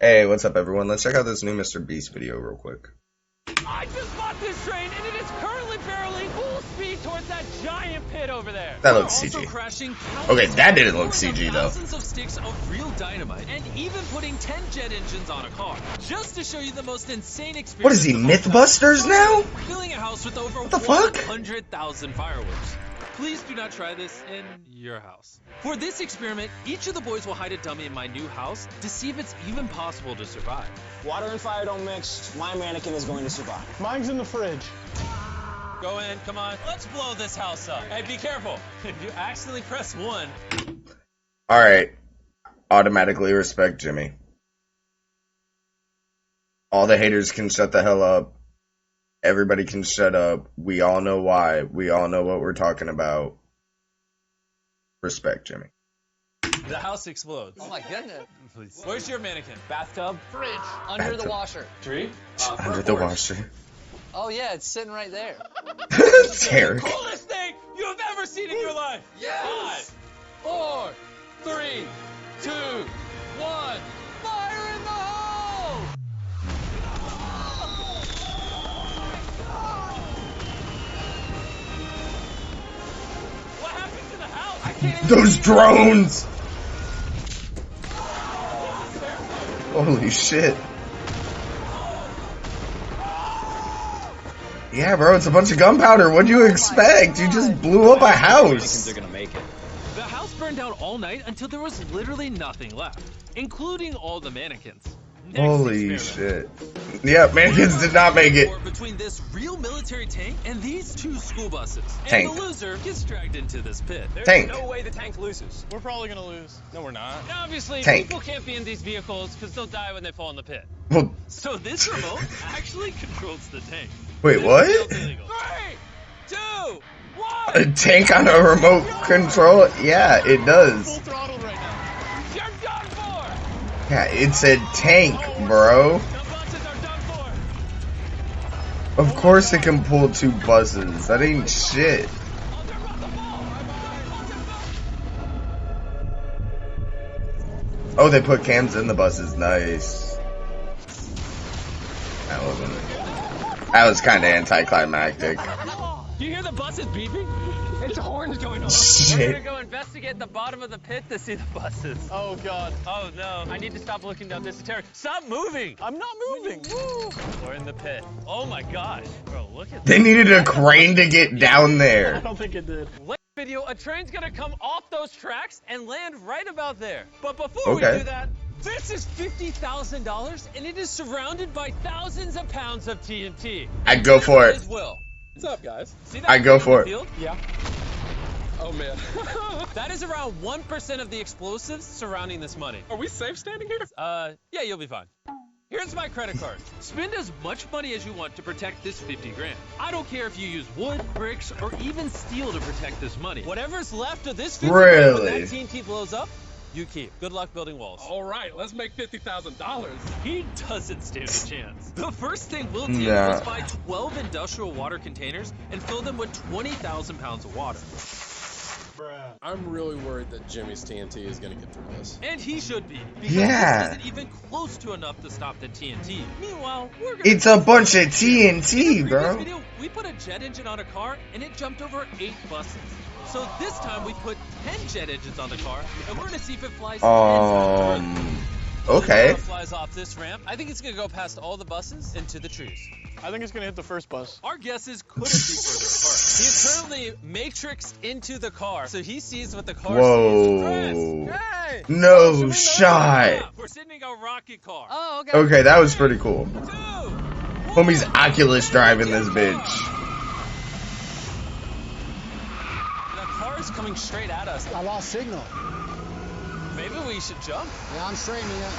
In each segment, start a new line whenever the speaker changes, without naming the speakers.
Hey, what's up, everyone? Let's check out this new Mr. Beast video real quick.
I just bought this train, and it is currently barreling full speed towards that giant pit over there.
That looks CG. Okay, that didn't look CG, though.
Thousands of sticks of real dynamite, and even putting 10 jet engines on a car, just to show you the most insane experience.
What is he, Mythbusters now?
Filling a house with over
what the fuck?
100,000 fireworks. Please do not try this in your house. For this experiment, each of the boys will hide a dummy in my new house to see if it's even possible to survive.
Water and fire don't mix. My mannequin is going to survive.
Mine's in the fridge.
Go in, come on. Let's blow this house up. Hey, be careful. If you accidentally press 1.
Alright. Automatically respect Jimmy. All the haters can shut the hell up. Everybody can shut up. We all know why. We all know what we're talking about. Respect Jimmy.
The house explodes.
Oh my goodness.
Please. Where's your mannequin?
Bathtub.
Fridge. Under
Bathtub.
the washer.
Tree?
Under the washer.
Oh yeah, it's sitting right there.
Derek.
The coolest thing you have ever seen in your life.
Yes.
5, 4, 3, 2, 1. Fire in the hole! What happened to the house? I can't even
Those drones! Holy shit. Yeah, bro, it's a bunch of gunpowder. What'd you expect? You just blew up a house.
They're gonna make it.
The house burned down all night until there was literally nothing left, including all the mannequins. Next
Holy
experiment.
shit. Yeah, mannequins did not make it.
Between this real military tank and these 2 school buses.
Tank.
And the loser gets dragged into this pit.
There's
Tank.
no way the tank loses.
We're probably gonna lose.
No, we're not.
Now, obviously,
Tank.
people can't be in these vehicles because they'll die when they fall in the pit.
Well,
So this remote actually controls the tank.
wait, what?
3, 2, 1.
A tank on a remote control? Yeah, it
Full
does.
throttle right now.
You're done for.
Yeah, it said tank, bro.
The buses are done for.
Of course it can pull 2 buses. That ain't shit. Oh, they put cams in the buses. Nice. That was kind of anticlimactic.
Do you hear the buses beeping?
It's horns going on.
We're
Shit.
gonna go investigate the bottom of the pit to see the buses.
Oh god.
Oh no, I need to stop looking down this terrace. Stop moving!
I'm not moving.
We're in the pit. Oh my gosh. Bro, look at
They needed a crane to get down
I
there.
don't think it did.
Last video, a train's gonna come off those tracks and land right about there. But before we
Okay.
do that, this is $50,000 and it is surrounded by thousands of pounds of TNT.
I'd go for it.
As well.
What's up, guys?
See that
I'd go
field in
for
the
it.
field?
Yeah. Oh man.
That is around 1% of the explosives surrounding this money.
Are we safe standing here?
Yeah, you'll be fine. Here's my credit card. Spend as much money as you want to protect this 50 grand. I don't care if you use wood, bricks, or even steel to protect this money. Whatever's left of this 50 grand when
Really?
that TNT blows up, you keep. Good luck building walls.
All right, let's make $50,000.
He doesn't stand a chance. The first thing we'll do
Nah.
is buy 12 industrial water containers and fill them with 20,000 pounds of water.
I'm really worried that Jimmy's TNT is gonna get through this.
And he should be, because
Yeah.
this isn't even close to enough to stop the TNT. Meanwhile, we're gonna...
It's a bunch of
In
TNT,
the previous
bro.
video, we put a jet engine on a car and it jumped over 8 buses. So this time we put 10 jet engines on the car and we're gonna see if it flies 10 times further.
Okay.
When it flies off this ramp, I think it's gonna go past all the buses into the trees.
I think it's gonna hit the first bus.
Our guesses couldn't be further apart. He is currently matrixed into the car, so he sees what the car
Whoa.
sees. Hey!
No shot.
We're sending a rocket car.
Oh okay.
Okay, that was pretty cool.
2, 1.
Homie's Oculus driving this bitch.
The car is coming straight at us.
I lost signal.
Maybe we should jump.
Yeah, I'm streaming it.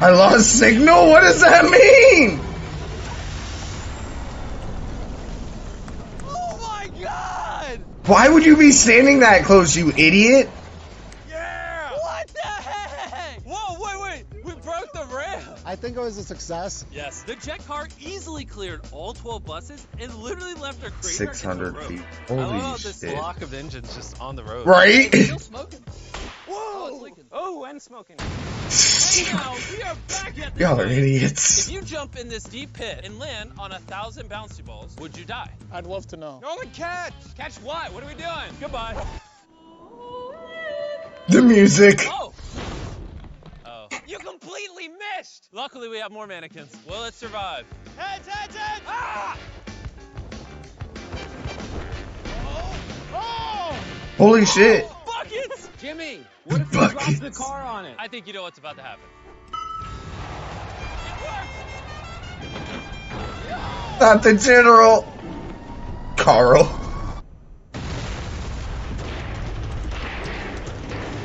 I lost signal? What does that mean?
Oh my god!
Why would you be standing that close, you idiot?
Yeah! What the heck? Whoa, wait. We broke the ramp.
I think it was a success.
Yes. The jet car easily cleared all 12 buses and literally left a crater
600
in the road.
feet.
I love
Holy
how this
shit.
block of engines just on the road.
Right?
Still smoking.
Oh, it's
Oh, and smoking.
Anyhow, we are back at the
Y'all are
site.
idiots.
If you jump in this deep pit and land on 1,000 bouncy balls, would you die?
I'd love to know.
Nolan, catch! Catch what? What are we doing? Goodbye.
The music.
Oh! Oh. You completely missed! Luckily, we have more mannequins. Will it survive?
Heads, heads, heads!
Ah!
Holy shit.
Buckets!
Jimmy, what if we
Buckets.
drop the car on it?
I think you know what's about to happen.
Not the general. Carl.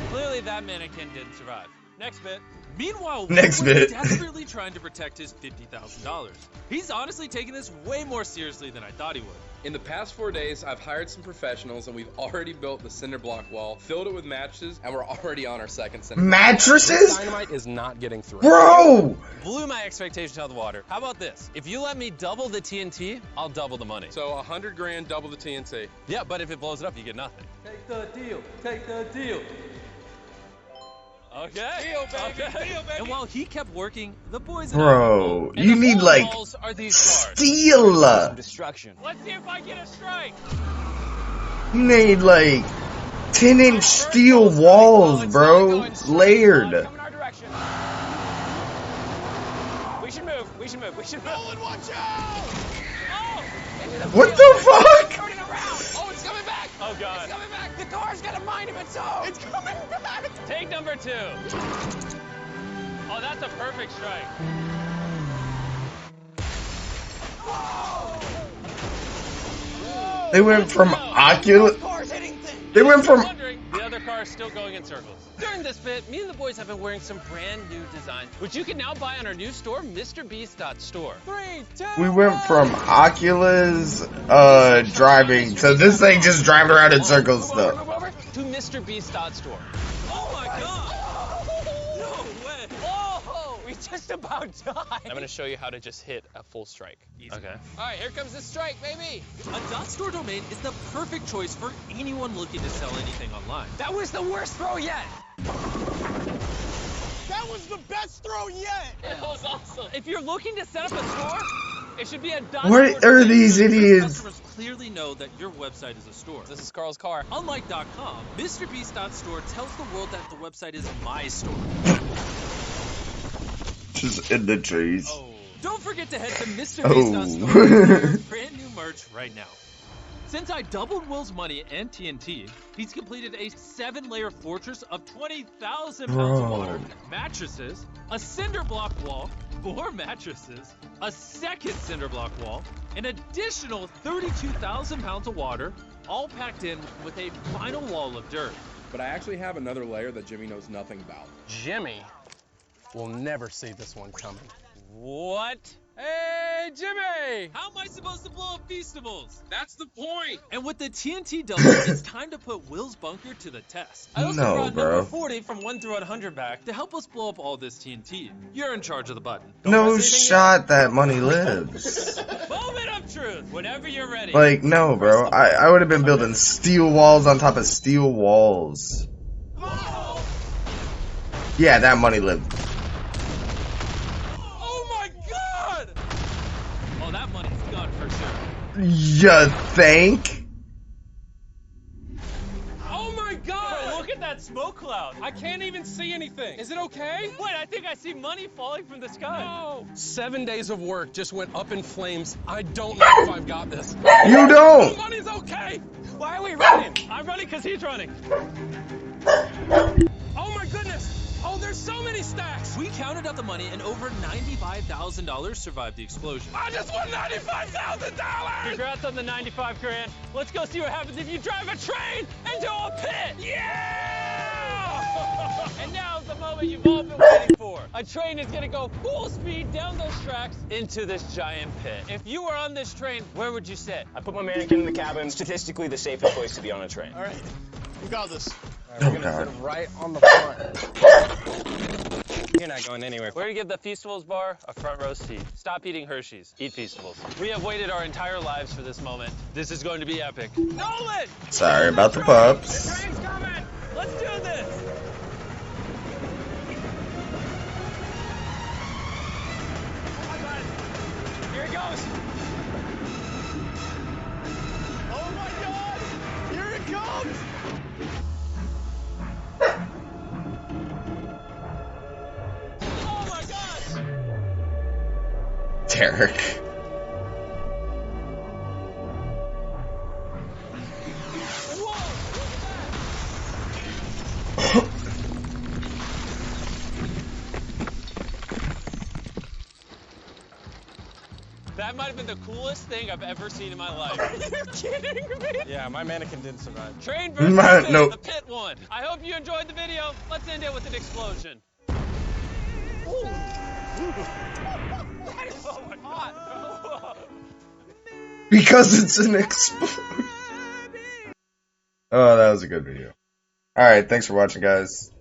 Clearly, that mannequin didn't survive. Next bit. Meanwhile,
Next
Will was
bit.
desperately trying to protect his $50,000. He's honestly taking this way more seriously than I thought he would.
In the past 4 days, I've hired some professionals, and we've already built the cinder block wall, filled it with mattresses, and we're already on our second cinder block.
Mattresses?
Dynamite is not getting through.
Bro!
Blew my expectations out of the water. How about this? If you let me double the TNT, I'll double the money.
So 100 grand, double the TNT.
Yeah, but if it blows it up, you get nothing.
Take the deal. Take the deal.
Okay.
Deal, baby.
Okay.
Deal, baby.
And while he kept working, the boys and I
Bro,
were and
you
the
need
bowling
like
balls are these cars.
steel.
Destruction.
Let's see if I get a strike.
You need like 10-inch steel walls, bro. Layered.
Coming our direction. We should move. We should move. We should move. Nolan, watch out!
Oh!
What the fuck?
Turning around. Oh, it's coming back.
Oh, God.
It's coming back. The car's got a mind of its own. It's coming back.
Take number 2. Oh, that's a perfect strike.
They went from Oculus.
Car's hitting things.
They went from.
Wondering, the other car is still going in circles. During this bit, me and the boys have been wearing some brand new designs, which you can now buy on our new store, MrBeast.store.
3, 2.
We went from Oculus driving to this thing just driving around in circles
Move
stuff.
over.
To MrBeast.store. Oh my God! No way!
Oh, we just about died.
I'm gonna show you how to just hit a full strike. Okay.
All right, here comes the strike, baby.
A .store domain is the perfect choice for anyone looking to sell anything online.
That was the worst throw yet. That was the best throw yet.
That was awesome. If you're looking to set up a store, it should be a
What
.store
are
domain
these
so your
idiots?
Customers clearly know that your website is a store.
This is Carl's car.
Unlike .com, MrBeast.store tells the world that the website is my store.
Just in the trees.
Oh. Don't forget to head to MrBeast.store
Oh.
for your brand new merch right now. Since I doubled Will's money and TNT, he's completed a 7-layer fortress of 20,000 pounds of water, mattresses, a cinder block wall, 4 mattresses, a second cinder block wall, an additional 32,000 pounds of water, all packed in with a final wall of dirt.
But I actually have another layer that Jimmy knows nothing about.
Jimmy will never see this one coming.
What?
Hey, Jimmy!
How am I supposed to blow up Feastables?
That's the point.
And with the TNT double, it's time to put Will's bunker to the test. I also
No,
brought
bro.
number 40 from 1 through 100 back to help us blow up all this TNT. You're in charge of the button. Don't
No
press anything
shot that money lives.
yet. Moment of truth. Whenever you're ready.
Like, no, bro. I would have been building steel walls on top of steel walls. Yeah, that money lived.
Oh my God! Oh, that money's gone for sure.
You think?
Oh my God! Look at that smoke cloud.
I can't even see anything. Is it okay?
Wait, I think I see money falling from the sky.
No. 7 days of work just went up in flames. I don't know if I've got this.
You don't.
Money's okay.
Why are we running? I'm running because he's running.
Oh my goodness. Oh, there's so many stacks.
We counted up the money and over $95,000 survived the explosion.
I just won $95,000.
Congrats on the 95 grand. Let's go see what happens if you drive a train into a pit. Yeah! And now's the moment you've all been waiting for. A train is gonna go full speed down those tracks into this giant pit. If you were on this train, where would you sit?
I put my mannequin in the cabin. Statistically, the safest place to be on a train.
All right, we got this.
Oh, God.
Right on the front.
You're not going anywhere. We're gonna give the Feastables bar a front row seat. Stop eating Hershey's. Eat Feastables. We have waited our entire lives for this moment. This is going to be epic. Nolan!
Sorry about the pups.
Train's coming! Let's do this!
Derek.
That might have been the coolest thing I've ever seen in my life.
Are you kidding me?
Yeah, my mannequin didn't survive.
Train versus
Man,
pit,
no.
the pit won. I hope you enjoyed the video. Let's end it with an explosion.
That is so hot.
Because it's an explosion. Oh, that was a good video. Alright, thanks for watching, guys.